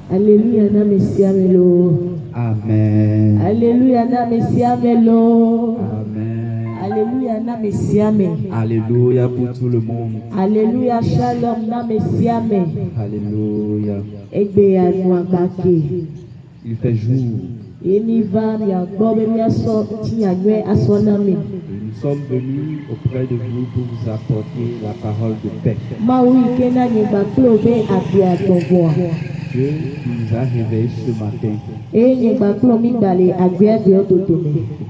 Alléluia, na Messia melo. Amen. Alléluia, na Messia melo. Amen. Alléluia, na Messia me. Alléluia pour tout le monde. Alléluia, shalom, na Messia me. Alléluia. Egbe ya nuagake. Il fait jour. Eniva ya gobe mi aso tinyanywe asonami. Nous sommes venus auprès de vous pour vous apporter la parole de paix. Dieu nous a réveillés ce matin.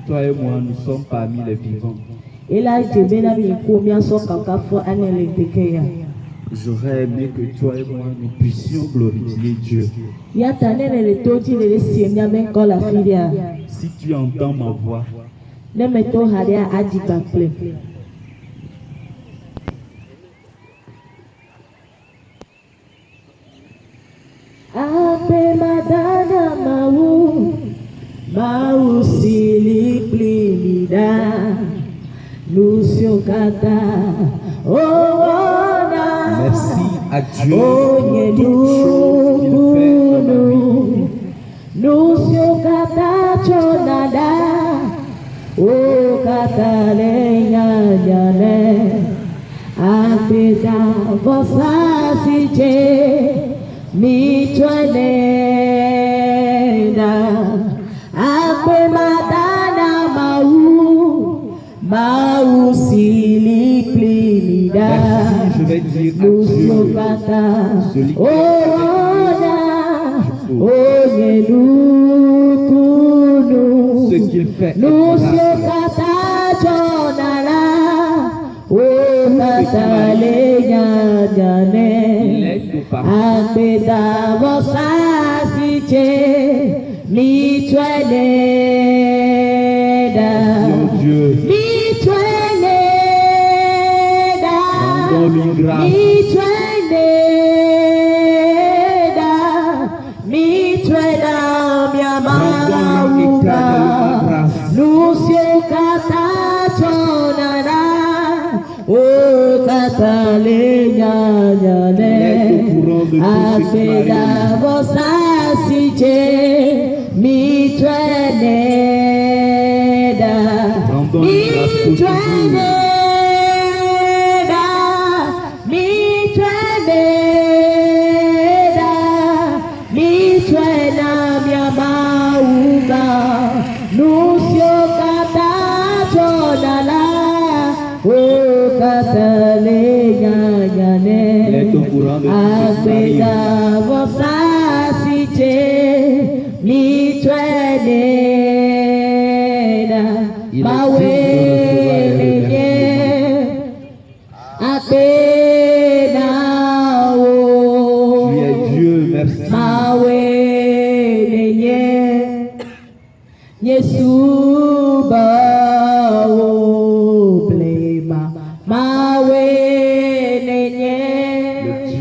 Toi et moi, nous sommes parmi les vivants. J'aurais aimé que toi et moi, nous puissions glorifier Dieu. Si tu entends ma voix, Ape madana mau sili plimida nusiokata ona. merci à Dieu pour toutes choses qu'il fait dans ma vie. Nusiokata chonada o katalenya nyane apeda vosa sije mi tuaneda ape madana mau sili plimida. Merci, je vais dire à Dieu, celui qui ce qu'il fait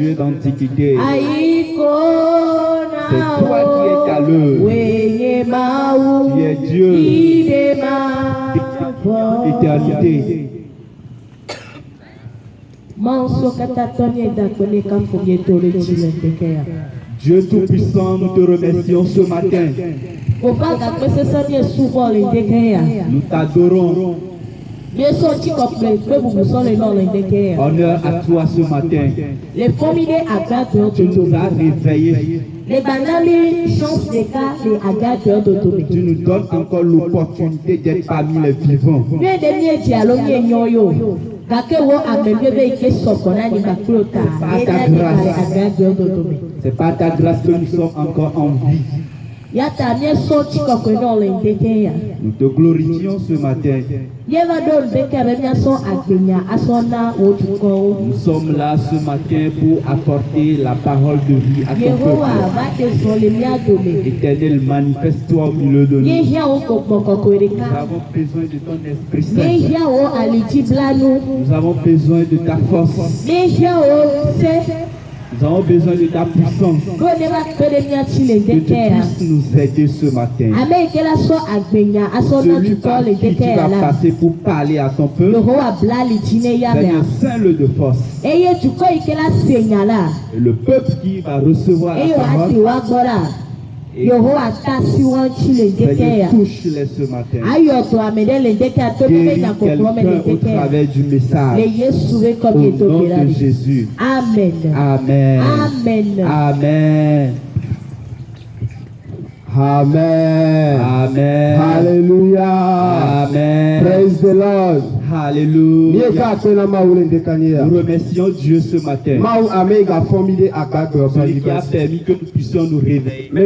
est d'antiquité. C'est toi qui es à l'œuvre. Tu es Dieu d'éternité. Dieu Tout-Puissant, nous te remercions ce matin. Nous t'adorons. Honneur à toi ce matin. Tu nous as réveillés. Tu nous donnes encore l'opportunité d'être parmi les vivants. C'est par ta grâce que nous sommes encore en vie. Nous te glorifions ce matin. Nous sommes là ce matin pour apporter la parole de vie à ton peuple. Éternel, manifeste-toi au milieu de nous. Nous avons besoin de ton Esprit Saint. Nous avons besoin de ta force. Nous avons besoin de ta puissance. Que tu puisses nous aider ce matin. Celui par qui tu vas passer pour parler à ton peuple, Seigneur, scelle de force. Et le peuple qui va recevoir la parole, Seigneur, touche-les ce matin. Guéris quelqu'un au travers du message. Au nom de Jésus. Amen. Amen. Amen. Amen. Amen. Amen. Hallelujah. Amen. Praise the Lord. Hallelujah. Nous remercions Dieu ce matin. Celui qui a permis que nous puissions nous réveiller. Je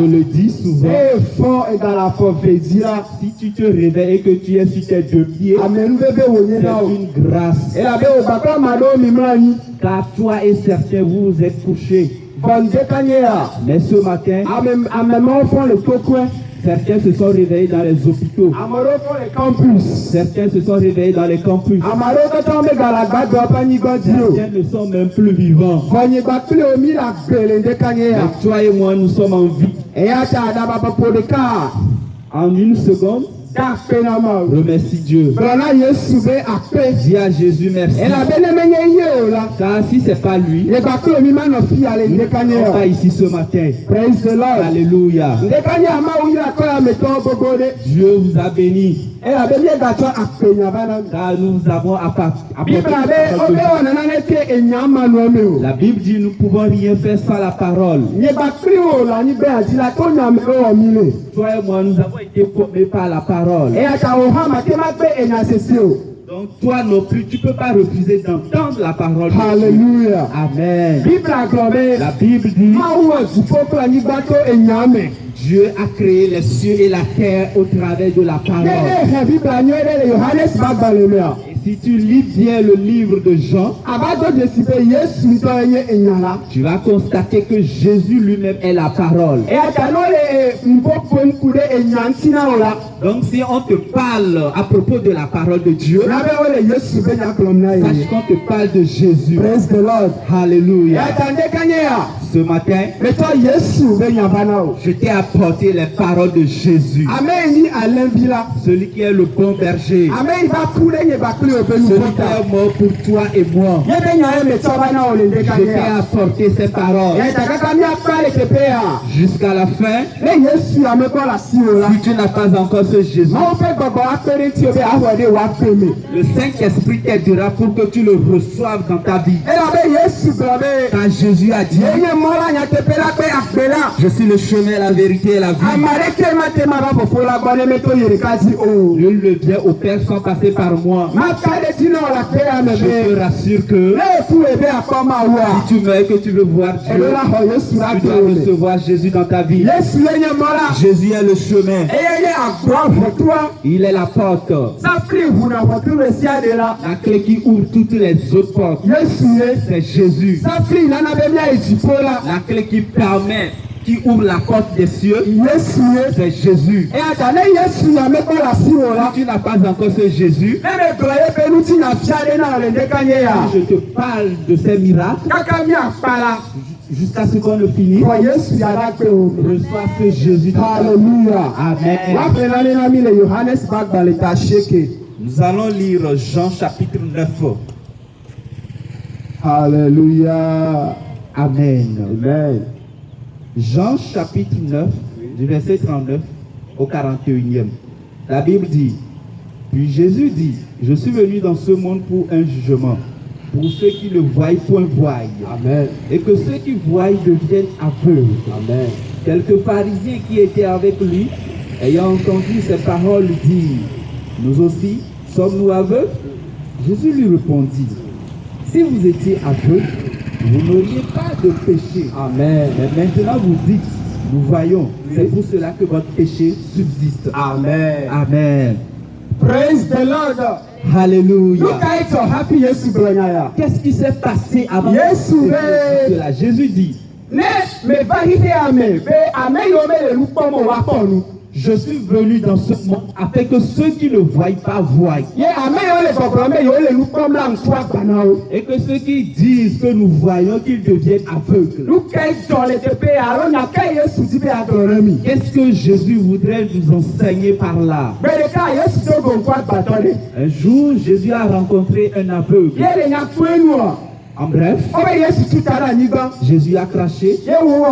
le dis souvent. Si tu te réveilles et que tu es sur tes deux pieds, c'est une grâce. Car toi et certains, vous vous êtes couchés. Mais ce matin, certains se sont réveillés dans les hôpitaux. Certains se sont réveillés dans les campus. Certains ne sont même plus vivants. Mais toi et moi, nous sommes en vie. En une seconde, remercie Dieu. Dis à Jésus merci. Car si ce n'est pas lui, nous ne sommes pas ici ce matin. Alléluia. Dieu vous a béni. Car nous avons apporté. La Bible dit nous ne pouvons rien faire sans la parole. Toi et moi, nous avons été formés par la parole. Donc toi non plus, tu ne peux pas refuser d'entendre la parole. Alléluia. Amen. La Bible dit Dieu a créé les cieux et la terre au travers de la parole. Et si tu lis bien le livre de Jean, tu vas constater que Jésus lui-même est la parole. Donc si on te parle à propos de la parole de Dieu, sache qu'on te parle de Jésus. Praise the Lord. Alléluia. Ce matin, je t'ai apporté les paroles de Jésus. Celui qui est le bon berger. Celui qui est mort pour toi et moi. Je t'ai apporté ces paroles. Jusqu'à la fin, si tu n'as pas encore ce Jésus, le Saint-Esprit t'aidera pour que tu le reçoives dans ta vie. Car Jésus a dit, je suis le chemin, la vérité et la vie. Nul ne vient au Père sans passer par moi. Je te rassure que si tu meurs et que tu veux voir Dieu, tu dois recevoir Jésus dans ta vie. Jésus est le chemin. Il est la porte. La clé qui ouvre toutes les autres portes, c'est Jésus. La clé qui permet, qui ouvre la porte des cieux, c'est Jésus. Si tu n'as pas encore ce Jésus, je te parle de ces miracles jusqu'à ce qu'on le finisse. Reçois ce Jésus. Alléluia. Amen. Nous allons lire Jean chapitre 9. Alléluia. Amen. Amen. Jean chapitre 9, du verset 39 au 41e. La Bible dit, Puis Jésus dit, je suis venu dans ce monde pour un jugement, pour ceux qui ne voient point voient, Amen. et que ceux qui voient deviennent aveugles. Amen. Quelques pharisiens qui étaient avec lui, ayant entendu ces paroles, dirent, nous aussi, sommes-nous aveugles? Jésus lui répondit, si vous étiez aveugles, vous n'auriez pas de péché. Amen. Mais maintenant vous dites, nous voyons, c'est pour cela que votre péché subsiste. Amen. Amen. Praise the Lord. Alléluia. Look at it, happy Yesu branyaya. Qu'est-ce qui s'est passé avant Yesu cela? Jésus dit, Ne me vahite ame be ame yome le lupomo waponu. je suis venu dans ce monde afin que ceux qui ne voient pas voient. Ye ame yo le bobrome yo le lupom la nkwa banao. Et que ceux qui disent que nous voyons qu'ils deviennent aveugles. Look at it, le tepe aro na ka Yesu dibe adoremi. Qu'est-ce que Jésus voudrait nous enseigner par là? Be de ka Yesu do go nkwa batole. Un jour, Jésus a rencontré un aveugle. Ye le nya kwenu. En bref, Obe Yesu tutara niga. Jésus a craché, Ye wo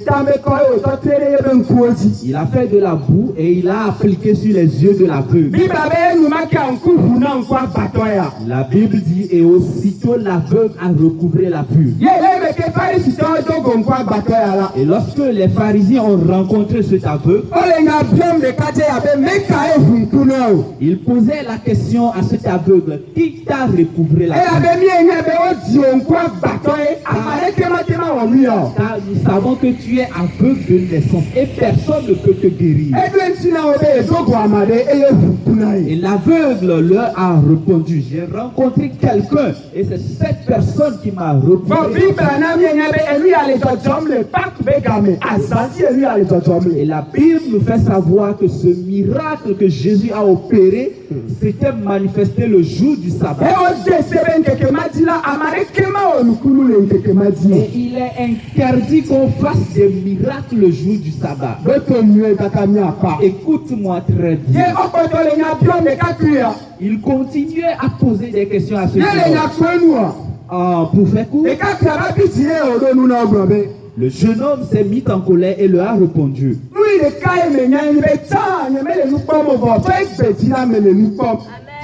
tambe ko yo to tere ye ben kuoji. il a fait de la boue et il a appliqué sur les yeux de l'aveugle. Bibla be nu maka nku huna nkwa batoya. La Bible dit, et aussitôt l'aveugle a recouvré la vue. Ye le me ke farisi to do go nkwa batoya la. Et lorsque les pharisiens ont rencontré cet aveugle, Ole nya biom de kaje abe meka e hunkuno. ils posaient la question à cet aveugle, qui t'a recouvré la E vue? abe mi enye be o di nkwa batoye amare kema kema o mi o. Car nous savons que tu es aveugle de naissance et personne ne peut te guérir. E do ntina o be do go amade e ye hunkuna Et e. l'aveugle leur a répondu, j'ai rencontré quelqu'un et c'est cette personne qui m'a Bon recouvré. Bibla na mi enye be elu ya le jojom le pak be game. Azanti elu ya le jojom Et le. la Bible nous fait savoir que ce miracle que Jésus a opéré s'était manifesté le jour du E sabbat. o de sebe nkeke madila amare kema o nukunu le nkeke Et madila. il est interdit qu'on fasse des miracles le jour du sabbat. Beto nue kaka mi apa. Écoute-moi très Ye bien. okoto le nya biom de kakuya. Il continuait à poser des questions à ce Ye le nya jeune kwenu o. homme. Pour faire court, De kakuya ba biti ye o do nuna ogrobe. le jeune homme s'est mis en colère et leur a répondu. Lui le ka e me nya ni be ta nye me le nukpom o bo. To e beti na me le nukpom.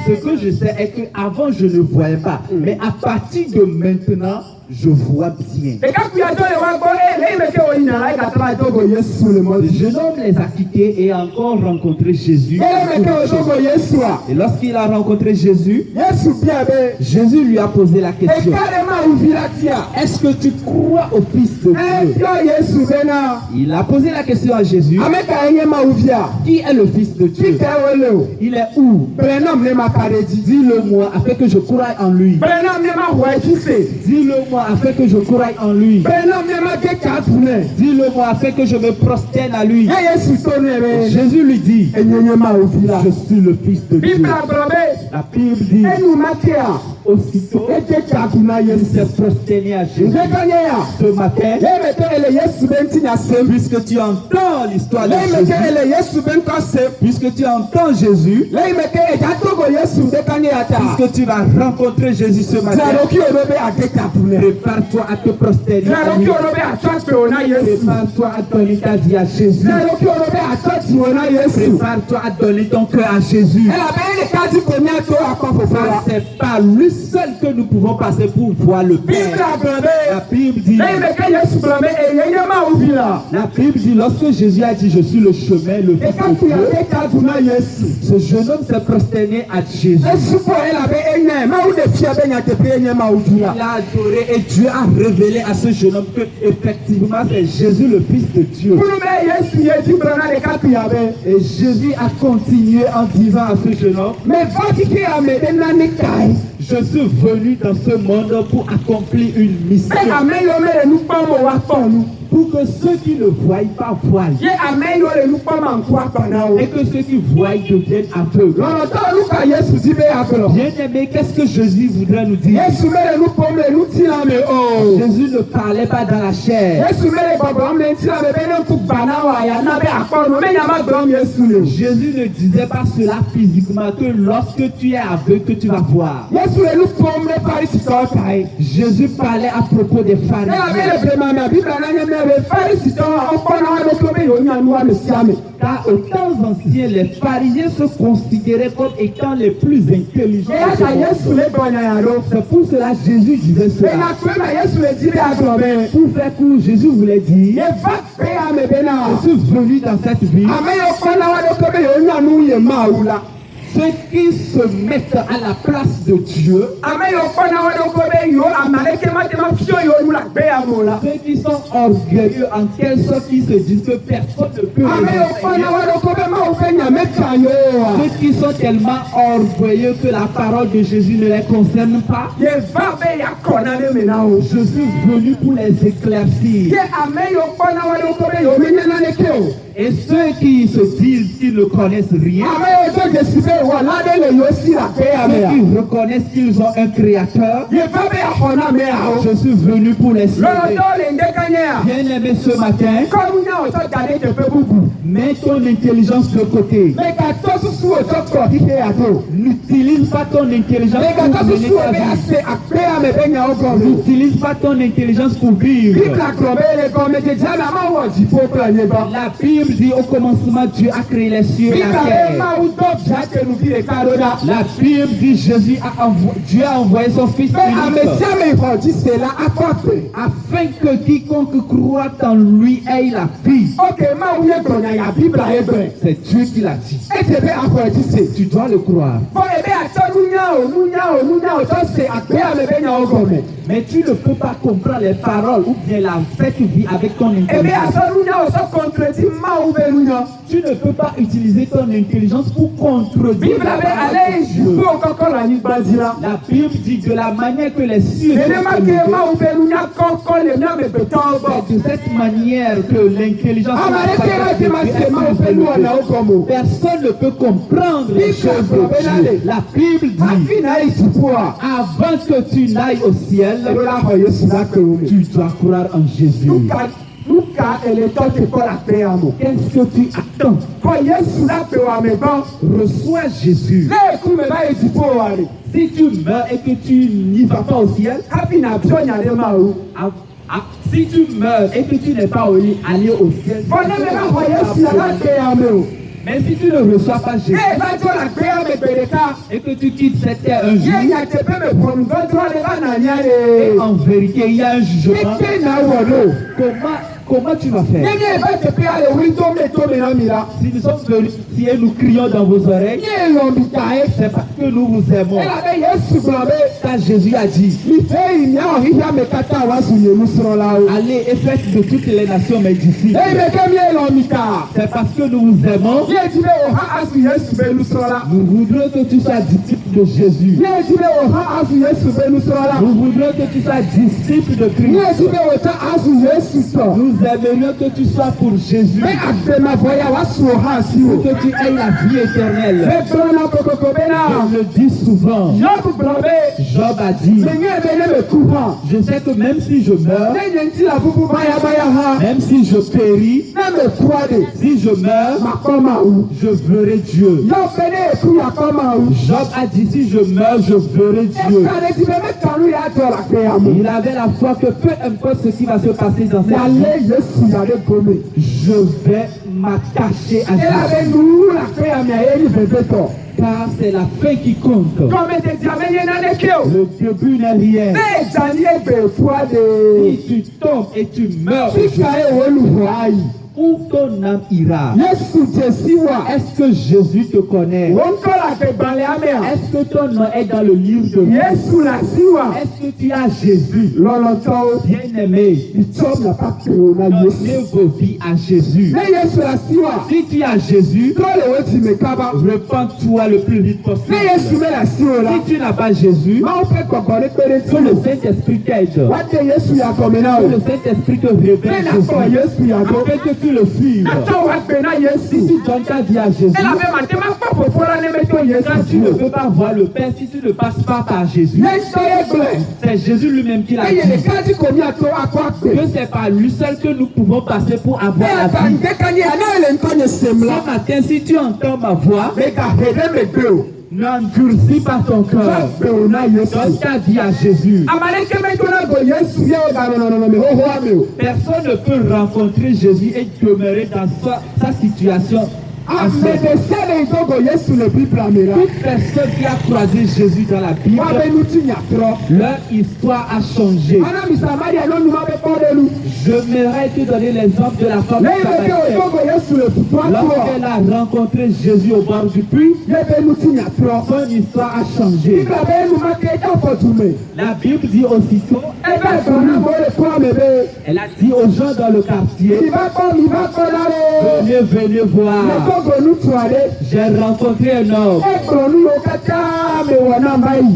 Ce que je sais est qu'avant je ne voyais pas. Mais à partir de maintenant, je vois bien. De kakuya do le wa gbo e le me ke o ina la ka tara to go Yesu le mo. Le jeune homme les a quittés et a encore rencontré Jésus. Ye le me ke o do go Yesu a. Et lorsqu'il a rencontré Jésus, Yesu bia be. Jésus lui a posé la E question. karema uvila tia. Est-ce que tu crois au Fils de E Dieu? yo Yesu bena. Il a posé la question à Jésus. Ameka enye ma uvia. Qui est le Fils de Dieu? Kite wele o. Il est où? Brenom ne ma kareji. Dis-le-moi afin que je croie en lui. Brenom ne ma huajise. Dis-le-moi afin que je croie en lui. Brenom ne ma ke katune. Dis-le-moi afin que je me prosterne à lui. Ye Yesu to ne be. Jésus lui dit, Enye ma uvila. je suis le Fils de Dieu. Bibla brobe. La Bible dit, Enu makia. aussitôt, Ete katuna il Yesu. s'est prosterné à Jésus. Ndekanye ya. Ce matin, Ye me ke ele Yesu benti na sem. puisque tu entends l'histoire de Le me ke Jésus, ele Yesu bento sem. puisque tu entends Jésus, Le me ke e jato go Yesu ndekanye ya ta. puisque tu vas rencontrer Jésus ce matin, Zaroki orobe ate katune. prépare-toi à te prosterner à Zaroki lui. orobe atwa pe ona Yesu. Prépare-toi à donner ta vie à Jésus. Zaroki orobe atwa ti ona Yesu. Prépare-toi à donner ton cœur à Jésus. Ela be ele kaji komi ato akofofora. C'est par lui seul que nous pouvons passer pour voir le Père. Bibla La brobe. Bible dit, Le me ke Yesu brobe enye ma uvila. la Bible dit, lorsque Jésus a dit, je suis le chemin, le E fils de kakuya Dieu, te katuna Yesu. ce jeune homme s'est prosterné à Jésus. Esupo ela be enye ma ude fia be nya tepe enye ma uvila. Il a adoré et Dieu a révélé à ce jeune homme que effectivement c'est Jésus le Fils de Dieu. Kunu be Yesu ye ti brana de kakuya be. Et Jésus a continué en disant à ce jeune homme, Me vaki ke ame de na ne kai. je suis venu dans ce monde pour accomplir une mission. Be ame yo me le nukpom wa ponu. Pour que ceux qui ne voient pas voient. Ye ame yo le nukpom ankwa pana o. Et que ceux qui voient deviennent aveugles. Lọ́nà tó luka Yesu ti be agolo. Bien aimé, qu'est-ce que Jésus voudrait nous dire? Yesu me le nukpom le nutina me o. Jésus ne parlait pas dans la chair. Yesu me le gbọgbọm le ntina me be ne ku bana wa ya na be akpọnu. Me nya ma gbọm Yesu le. Jésus ne disait pas cela physiquement, que lorsque tu es aveugle, que tu vas voir. Yesu le nukpom le Farisi tọ ta ye. Jésus parlait à propos des Ela be pharisiens. le brema me bibla na nye me be Car aux temps anciens, les pharisiens se considéraient comme étant les plus intelligents. C'est pour cela que Jésus disait cela. Pour faire court, Jésus voulait dire, je suis venu dans cette vie. Ceux qui se mettent à la place de Dieu, ceux qui sont orgueilleux en quelle sorte qu'ils se disent que personne ne peut les enseigner. Ceux qui sont tellement orgueilleux que la parole de Jésus ne les concerne pas. Je suis venu pour les éclaircir. Et ceux qui se disent qu'ils ne connaissent rien, ceux qui reconnaissent qu'ils ont un créateur, je suis venu pour les sauver. Bien-aimé, ce matin, mets ton intelligence de côté. N'utilise pas ton intelligence pour mener ta vie. N'utilise pas ton intelligence pour vivre. La Bible dit au commencement, Dieu a créé les cieux et la terre. La Bible dit Dieu a envoyé son Fils unique afin que quiconque croit en lui ait la vie. C'est Dieu qui l'a dit. Tu dois le croire. Mais tu ne peux pas comprendre les paroles ou bien cette vie avec ton intelligence. Tu ne peux pas utiliser ton intelligence pour contredire la parole de Dieu. La Bible dit de la manière que les cieux sont élevés, c'est de cette manière que l'intelligence personne ne peut comprendre les choses de Dieu. La Bible dit avant que tu n'ailles au ciel, tu dois croire en Jésus. Qu'est-ce que tu attends? Reçois Jésus. Si tu meurs et que tu n'y vas pas au ciel, si tu meurs et que tu n'es pas allé au ciel, mais si tu ne reçois pas Jésus et que tu quittes cette terre un jour, et en vérité il y a un jugement, comment tu vas faire? Si nous sommes venus ici et nous crions dans vos oreilles, c'est parce que nous vous aimons. Car Jésus a dit, allez et faites de toutes les nations mes disciples. C'est parce que nous vous aimons. Nous voudrons que tu sois disciple de Jésus. Nous voudrons que tu sois disciple de Christ. Nous aimerions que tu sois pour Jésus. Pour que tu aies la vie éternelle. Je le dis souvent. Job a dit, je sais que même si je meurs, même si je péris, si je meurs, je verrai Dieu. Job a dit, si je meurs, je verrai Dieu. Il avait la foi que peu importe ce qui va se passer dans cette vie, je vais m'attacher à Jésus. Car c'est la fin qui compte. Le début n'est rien. Si tu tombes et tu meurs, où ton âme ira? Est-ce que Jésus te connaît? Est-ce que ton nom est dans le livre de vie? Est-ce que tu as Jésus? Bien-aimé, donnez vos vies à Jésus. Si tu as Jésus, repends-toi le plus vite possible. Si tu n'as pas Jésus, que le Saint-Esprit t'aide. Que le Saint-Esprit te révèle Jésus. Afin que tu le suives. Si tu donnes ta vie à Jésus, tu ne peux pas voir le Père si tu ne passes pas par Jésus. C'est Jésus lui-même qui l'a dit. Que c'est par lui seul que nous pouvons passer pour avoir la vie. Ce matin, si tu entends ma voix, N'endurcis pas ton cœur. Donne ta vie à Jésus. Personne ne peut rencontrer Jésus et demeurer dans sa situation. Toute personne qui a croisé Jésus dans la Bible, leur histoire a changé. J'aimerais te donner l'exemple de la femme samaritaine. Lorsqu'elle a rencontré Jésus au bord du puits, son histoire a changé. La Bible dit aussitôt, elle a dit aux gens dans le quartier, venez voir. J'ai rencontré un homme.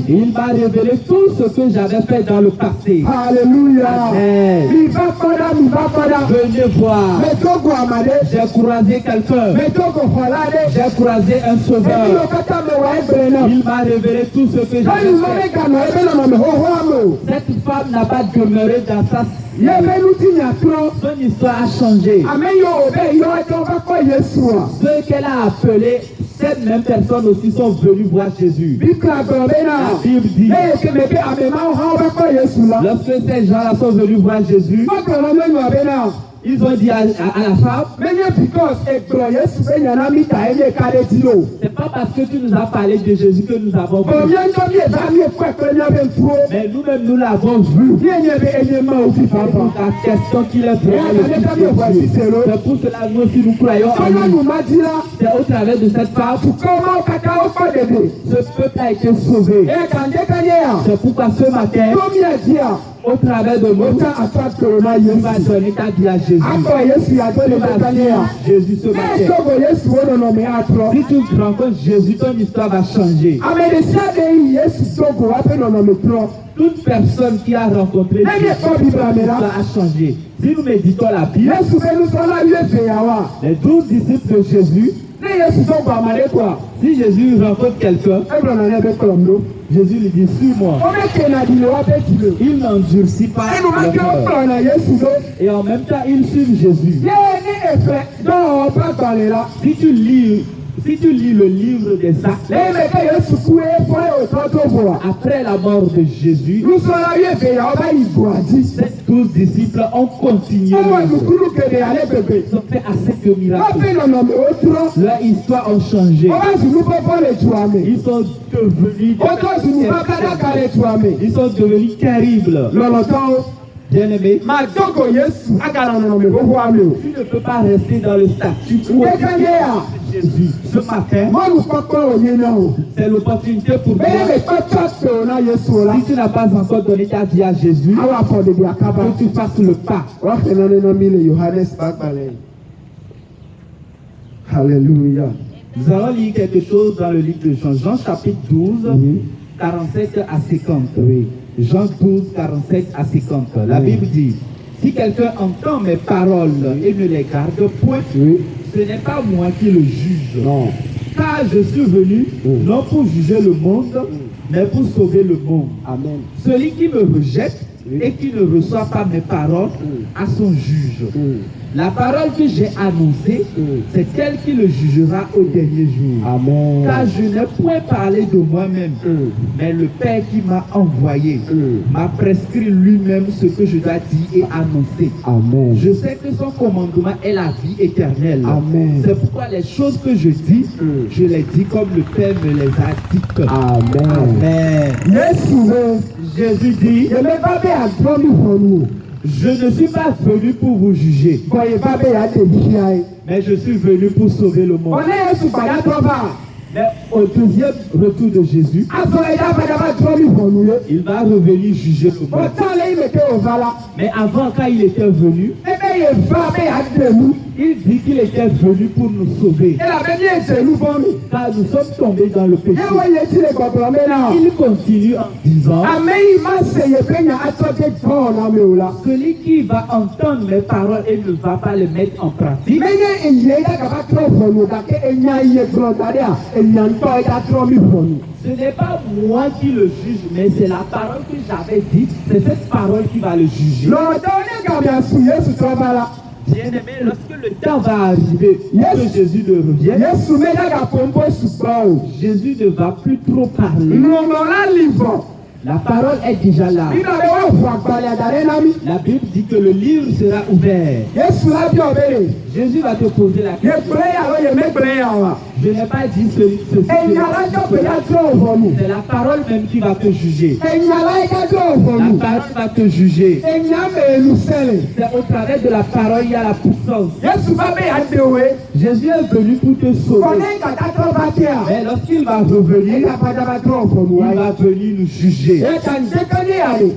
Il m'a révélé tout ce que j'avais fait dans le passé. Alléluia. Amen. Venez voir. J'ai croisé quelqu'un. J'ai croisé un sauveur. Il m'a révélé tout ce que j'avais fait. Cette femme n'a pas demeuré dans sa son histoire a changé. Ceux qu'elle a appelés, ces mêmes personnes aussi sont venues voir Jésus. La Bible dit, lorsque ces gens-là sont venus voir Jésus, ils ont dit à la femme, c'est pas parce que tu nous as parlé de Jésus que nous avons vu. Mais nous-mêmes, nous l'avons vu. C'est pour la question qu'il est vraiment. C'est pour cela que nous aussi nous croyons en lui. C'est au travers de cette femme, ce peuple a été sauvé. C'est pourquoi ce matin, au travers de nous, tu vas donner ta vie à Jésus. Jésus ce matin. Si tu rencontres Jésus, ton histoire va changer. Toute personne qui a rencontré Jésus, son histoire a changé. Si nous méditons la Bible, les 12 disciples de Jésus, si Jésus rencontre quelqu'un, Jésus lui dit, suis-moi. Il n'endurcit pas le cœur. Et en même temps, il suit Jésus. Si tu lis le livre des Actes, après la mort de Jésus, ces 12 disciples ont continué. Ils ont fait assez de miracles. Leur histoire a changé. Ils sont devenus terribles. Bien-aimé, tu ne peux pas rester dans le statut quo de Jésus. Ce matin, c'est l'opportunité pour toi. Si tu n'as pas encore donné ta vie à Jésus, que tu fasses le pas. Alléluia. Nous allons lire quelque chose dans le livre de Jean, Jean chapitre 12, 47 à 50. Jean 12, 47 à 50. La Bible dit, si quelqu'un entend mes paroles et ne les garde point, ce n'est pas moi qui le juge. Non. Car je suis venu non pour juger le monde, mais pour sauver le monde. Amen. Celui qui me rejette et qui ne reçoit pas mes paroles a son juge. La parole que j'ai annoncée, c'est elle qui le jugera au dernier jour. Amen. Car je n'ai point parlé de moi-même, mais le Père qui m'a envoyé m'a prescrit lui-même ce que je dois dire et annoncer. Amen. Je sais que son commandement est la vie éternelle. Amen. C'est pourquoi les choses que je dis, je les dis comme le Père me les a dites. Amen. Amen. Jésus dit, je ne suis pas venu pour vous juger, mais je suis venu pour sauver le monde. Mais au deuxième retour de Jésus, il va revenir juger le monde. Mais avant, quand il était venu, il dit qu'il était venu pour nous sauver. Car nous sommes tombés dans le péché. Il continue en disant, celui qui va entendre mes paroles et ne va pas les mettre en pratique, ce n'est pas moi qui le juge, mais c'est la parole que j'avais dite. C'est cette parole qui va le juger. Bien-aimé, lorsque le temps va arriver, que Jésus ne revienne, Yesu medaga pompo sugbao. Jésus ne va plus trop parler. Mnola livre. La parole est déjà là. Ina le wa gbale dare nami. La Bible dit que le livre sera ouvert. Yesu la bi obere. Jésus va te poser la Ye question. prayer lo ye me prayer wa. Je n'ai pas dit ceci. Enyala jo pe ya tro ovonu. C'est la parole même qui va te juger. Enyala ga jo La ovonu. parole va te juger. Enyame elusele. C'est au travers de la parole il y a la puissance. Yesu va be adewe. Jésus est venu pour te sauver. Kone ka ta tro ba tia. Mais lorsqu'il va revenir, Ina pa da ba tro ovonu. il va venir nous juger. E kan dekani ale.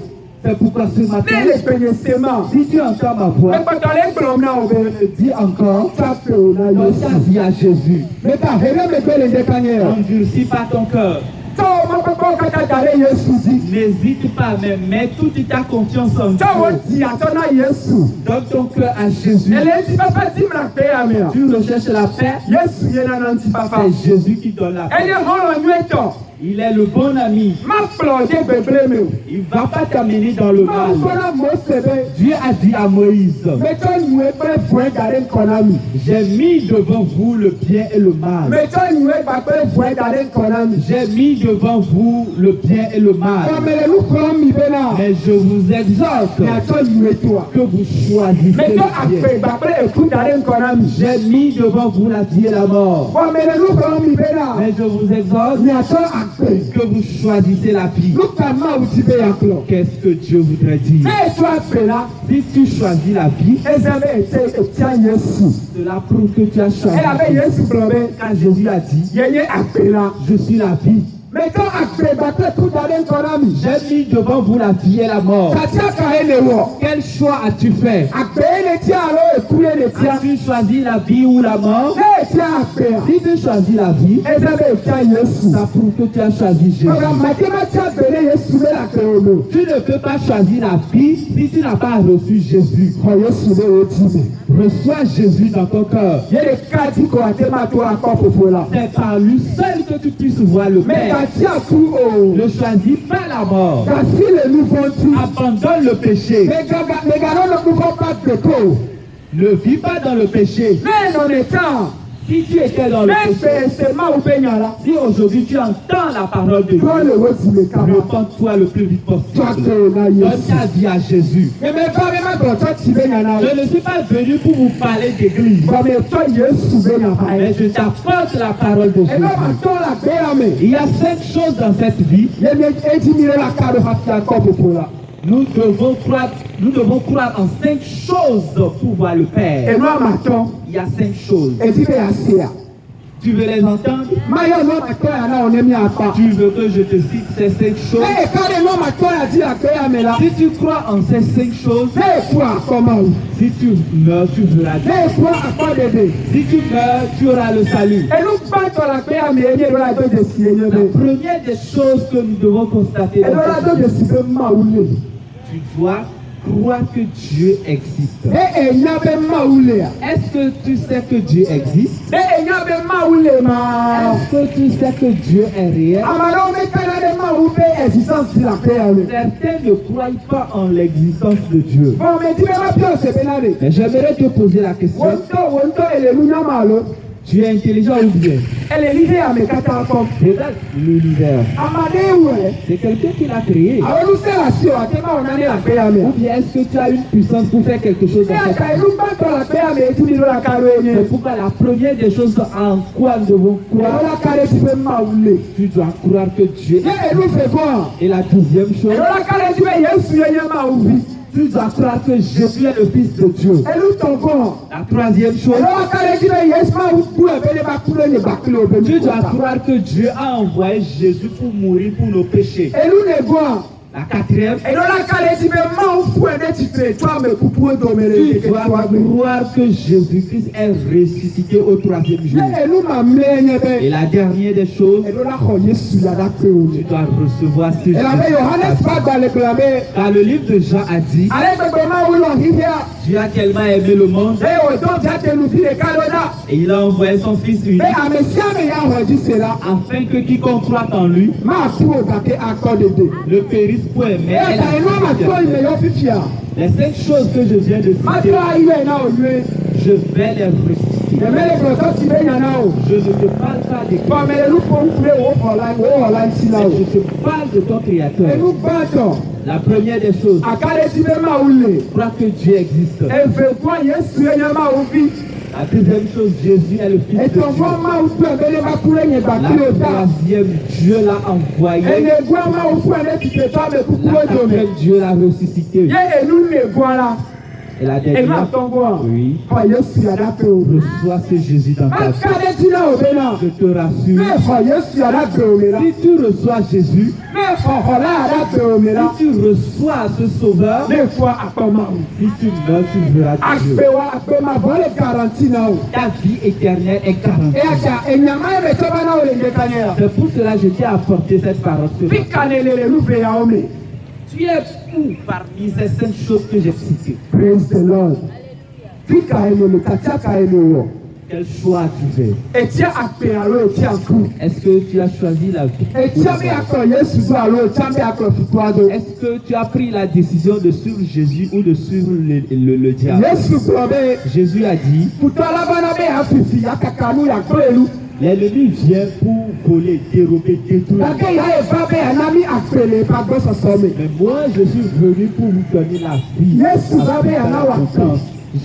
C'est pourquoi ce matin, Ne le penye sema. si tu entends ma voix, Me patale gbrom na obe. dis encore, Tape o na donne ta Yesu. vie à Jésus. Me ta here me pe le dekani. N'endurcis pas ton cœur. So mo ko ka ta dare Yesu di. N'hésite pas, mais mets toute ta confiance en So wo Dieu. ti atona Yesu. Donne ton cœur à Jésus. Ele ti papa ti mra pe amea. Tu recherches la paix, Yesu ye na nanti papa. c'est Jésus qui donne la paix. Ene holo nweto. Il est le bon ami. Ma plonge bebre me. Il ne va pas t'amener dans le Ma mal. kola mo sebe. Dieu a dit à Moïse, Meto nwe pe fwe gare konami. j'ai mis devant vous le bien et le mal. Meto nwe ba pe fwe gare konami. J'ai mis devant vous le bien et le mal. Kamele lu krom mi bena. Mais je vous exhorte Na to nwe to. que vous choisissez Meto le bien. akpe ba pe eku gare konami. J'ai mis devant vous la vie et la mort. Kamele lu krom mi bena. Mais je vous exhorte Na to akpe. que vous choisissez la vie. Lu kama uti be yaklo. Qu'est-ce que Dieu voudrait dire? Me to akpe la. Si tu choisis la vie, Ezebe ete etia Yesu. cela prouve que tu as choisi. Ela be Yesu blobe. Quand Jésus a dit, Yeye akpe la. je suis la vie, Meto akpe ba pe eku gare konami. j'ai mis devant vous la vie et la mort. Katia ka ene wo. Quel choix as-tu fait? Akpe ene tia alo eku ene tia. As-tu choisi la vie ou la mort? Ne tia akpe a. Si tu choisis la vie, Ezebe etia Yesu. ça prouve que tu as choisi Jésus. Ora matema tia bere Yesu be la ke ono. Tu ne peux pas choisir la vie si tu n'as pas reçu Jésus. Ko Yesu be oti me. Reçois Jésus dans ton cœur. Yele kati ko atema to akọ fofo la. C'est par lui seul que tu puisses voir le Me Père. katia ku o. Ne choisis pas la mort. Kasi le nouveau ti. Abandonne le péché. Me garo le nouveau pas de ko. Ne vis pas dans le péché. Me non eta. Si tu étais dans le Me péché, pe se ma u pe nyala. si aujourd'hui tu entends la parole de Dieu, Ko le woti me kama. repens-toi le plus vite Toi possible. ke na Donne Yesu. ta vie à Jésus. Me ba me ma bro to ti be nyala. Je ne suis pas venu pour vous parler d'église, Ba me to Yesu be nyala. mais je t'apporte la parole de E no ma Jésus. to la be ame. Il y a 5 choses dans cette vie. Ye me eti mi la ka do hati akọ fofo la. Nous devons croire en 5 choses pour voir le Père. E no ma to. Il y a 5 choses. Eti be asia. Tu veux les entendre? Ma yo no ma to ya na one mi apa. Tu veux que je te cite ces 5 choses? E kare no ma to ya di akọ ya me la. Si tu crois en ces 5 choses, Ne ku akọ ma o. si tu meurs, tu verras Dieu. Ne ku akọ dede. Si tu meurs, tu auras le salut. E lu ba to la pe ya me ye do la do de si ye La me. première des choses que nous devons constater, E do la do de si be ma ule. tu dois croire que Dieu existe. E nya be ma ule ya. Est-ce que tu sais que Dieu existe? E nya be ma ule ma. Est-ce que tu sais que Dieu est réel? Amalo me kana de ma u be existence di la pe ya me. Certains ne croient pas en l'existence de Dieu. Bon me di be ma pio se be na de. Mais j'aimerais te poser la question. Wonto elelunya malo. Tu es intelligent ou bien? Ele lide ya me kata ko. Regarde l'univers. Amade we. C'est quelqu'un qui l'a créé. Àwọn olùsẹ́ àti ọ̀tẹ́mà ọ̀nà ní àpé ya mi. Ou bien est-ce que tu as une puissance pour faire quelque chose Ní dans cette àkà vie? ìlú bá tọ̀ àpé ya mi etí mi lọ́la kárí ẹyẹ. C'est pourquoi la première des choses en quoi nous devons croire, Lọ́la kárí ti fẹ́ máa wulẹ̀. tu dois croire que Dieu Ní est. ìlú fẹ́ bọ́. Et la deuxième chose, Lọ́la kárí ti fẹ́ Yéésù yẹn máa wù bí. tu dois croire que Jésus est le Fils de Dieu. Ìlú tọ̀ bọ̀. La troisième chose, Lọ́la kárí ti fẹ́ Yéésù máa wù bú ẹ̀bẹ́ ní bá kúrò ní bàkúrò òbẹ̀ tu mi. dois croire que Dieu a envoyé Jésus pour mourir pour nos péchés. Ìlú lè bọ̀. La quatrième, Lọ́la kárí ti fẹ́ máa wù fún ẹ̀dẹ́ ti fẹ́ tó àmì kúkú ẹ̀dọ̀ mẹ́rẹ̀ tu dois croire que Jésus-Christ est ressuscité au troisième jour. Ní ìlú màá mẹ́ ẹ̀yẹ bẹ́ẹ̀. Et la dernière des choses, Lọ́la kọ̀ Yéésù yàrá pé o. tu dois recevoir ce Ìlànà Yohanes Jésus. bá gbalẹ̀ gbàlẹ̀. Car le livre de Jean a dit, Alẹ́ gbẹgbẹ máa wúlọ̀ híhíà. Dieu a tellement aimé le monde Ẹ ò tó jáde lu sílẹ̀ kálọ́dà. et il a envoyé son Fils unique Bẹ́ẹ̀ àmì sí àmì ìyá àwọn ẹ̀jú ṣe la. afin que quiconque croit en lui Máa kú òdàkẹ́ akọ́ dédé. ne périsse point, mais Ẹ ait ta inú la àmà vie tó éternelle. ilẹ̀ yọ fífi à. Les 5 choses que je viens de Maka citer, iwe na oyue. je vais les reciter. Emele grosso ti be yana o. Je ne te parle pas des Ba me lu ko nkule wo hola isi la o. je te parle de ton Créateur. Enu bato. La première des choses, Akale ti be ma ule. crois que Dieu existe. Eve kwa Yesu enya ma ubi. La deuxième chose, Jésus est le Fils de Eto Dieu. kwa ma ubi ebele ma kule nye ba La kile ta. troisième, Dieu l'a envoyé. Ene gwa ma ubi ene ti te ta me La kukuwe dome. quatrième, Dieu l'a ressuscité. Ye enu ne gwa la. Et la Enu dernière, atongo. oui, Kwa Yesu ya da pe o. reçois ce Jésus dans ta vie. Akale ti la obena. Je te rassure, Me kwa Yesu ya da pe o me la. si tu reçois Jésus, Me kwa hola ya da pe o me la. si tu reçois ce Sauveur, Me kwa akoma o. si tu meurs, tu verras Dieu. Akpewa akpema vole garanti na o. Ta vie éternelle est garantie. E aja enyama ebe toba na ole ndekanyela. C'est pour cela que je t'ai apporté cette parole. ce matin. Pikanelele luve ya ome. Tu es où parmi ces 5 choses que j'ai citées? Praise the Lord. Pika elele katiaka elele. Quel choix tu fais? Etia akpe alo etia ku. Est-ce que tu as choisi la vie? Etia mi akọ Yesu do alo etia mi akọ fituado. Est-ce que tu as pris la décision de suivre Jésus ou de suivre le diable? Yesu gbọbe. Jésus a dit, Kutu alabana be afifi akakanu yagbelu. l'ennemi vient pour voler, dérober, détruire. Ake ya eva be anami akpele bagbo sọsọme. Mais moi, je suis venu pour vous donner la vie. Yesu babe anawa kan.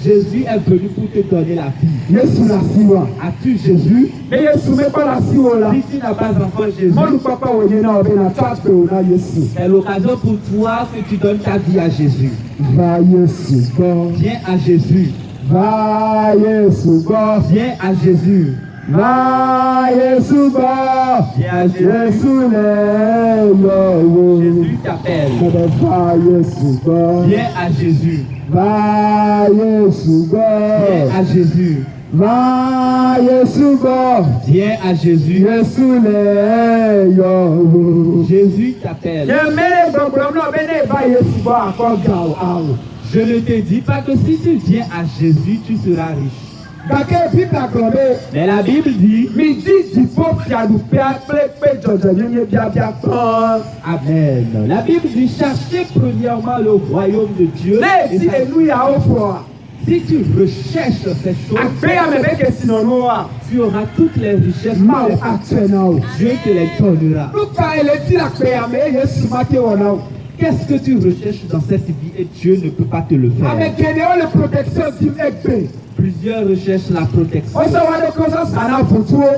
Jésus est venu pour te donner la vie. Yesu la siwa. As-tu Jésus? E Yesu mekwa la siwa la. Si tu n'as pas encore Jésus, Molu papa onye na obe na tape ona Yesu. c'est l'occasion pour toi que tu donnes ta vie à Jésus. Va Yesu gbọ́. Viens à Jésus. Va Yesu gbọ́. Viens à Jésus. Va Yesu gbọ́. Viens à Jésus. Yesu lè yọ wo. Jésus t'appelle. Bẹ̀rẹ̀ va Yesu gbọ́. Viens à Jésus. Va Yesu Viens gbọ́. à Jésus. Va Yesu gbọ́. Viens à Jésus. Yesu lè yọ wo. Jésus t'appelle. Yẹ̀mẹ́rẹ́ gbọ̀ngbọ̀n náà bẹ́ẹ̀ ní ìbá Yesu gbọ́ àkọ́gà àwọ̀. Je ne te dis pas que si tu viens à Jésus, tu seras riche. Gàkẹ́ bíbélà gbọ̀ngbẹ́. Mais la Bible dit, Mi di ìdìbò fiàlù pé jọjọ yẹnyẹ bíabíà pọ́n. Amen. La Bible dit, cherchez premièrement le royaume de Dieu. Et Léèdì sa- èlú ìyàwó fún wa. Si tu recherches ces choses, Àgbéyàmẹ̀ bẹ́ẹ̀ kẹsì nà ló wà. tu auras toutes les richesses. Máa àtẹ̀ náà o. Dieu te les donnera. Lúkà elétí àgbéyàmẹ̀ èyẹ sì má ké wọ̀ náà o. Qu'est-ce que tu recherches dans cette vie et Dieu ne peut pas te le faire? Àmẹ̀kẹ́ni ó lè protection ti ẹgbẹ́. Plusieurs recherchent la protection. Ó sọ wá ní kó sọ sàrà fòtú o.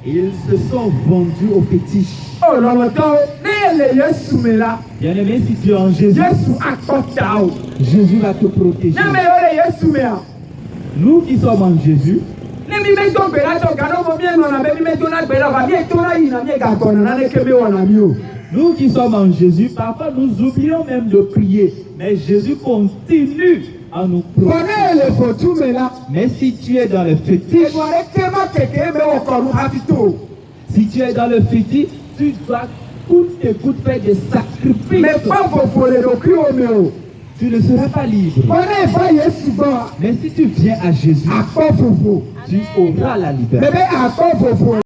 Ils se sont vendus aux fétiches. Ó lọ́nà tán o. Ní èlé Yéṣu mi la. Bien-aimé, si tu es en Jésus, Yéṣu àkọ́ta o. Jésus va te protéger. Nyàmé ó lè Yéṣu mi à. Nous qui sommes en Jésus, Ní mi méjọ gbèrà jọ gàdọ́ mo mi ẹnu ọ̀nà bẹ́ẹ̀ mi méjọ náà gbèrà wà ní ètò náà yìí nà mí ẹ̀gà gbọ̀nà náà ní kébé wọ̀ nà mí o. nous qui sommes en Jésus, parfois nous oublions même de prier. Mais Jésus continue à nous protéger. Bọ̀dé èlé fòtú mi la. Mais si tu es dans le fétiche, Èdè ọ̀rẹ́ ké má kékeré mi wọ̀ kọ̀ọ̀rù hábítò. si tu es dans le fétiche, tu dois coûte que coûte faire des sacrifices. Mais pas fòfò lè lò kí omi o. Tu ne seras pas libre. Bọ̀dé ìbá Yéṣu gbọ́. Mais si tu viens à Jésus, Àkọ́ fòfò. tu auras la liberté. Bébé àkọ́ fòfò.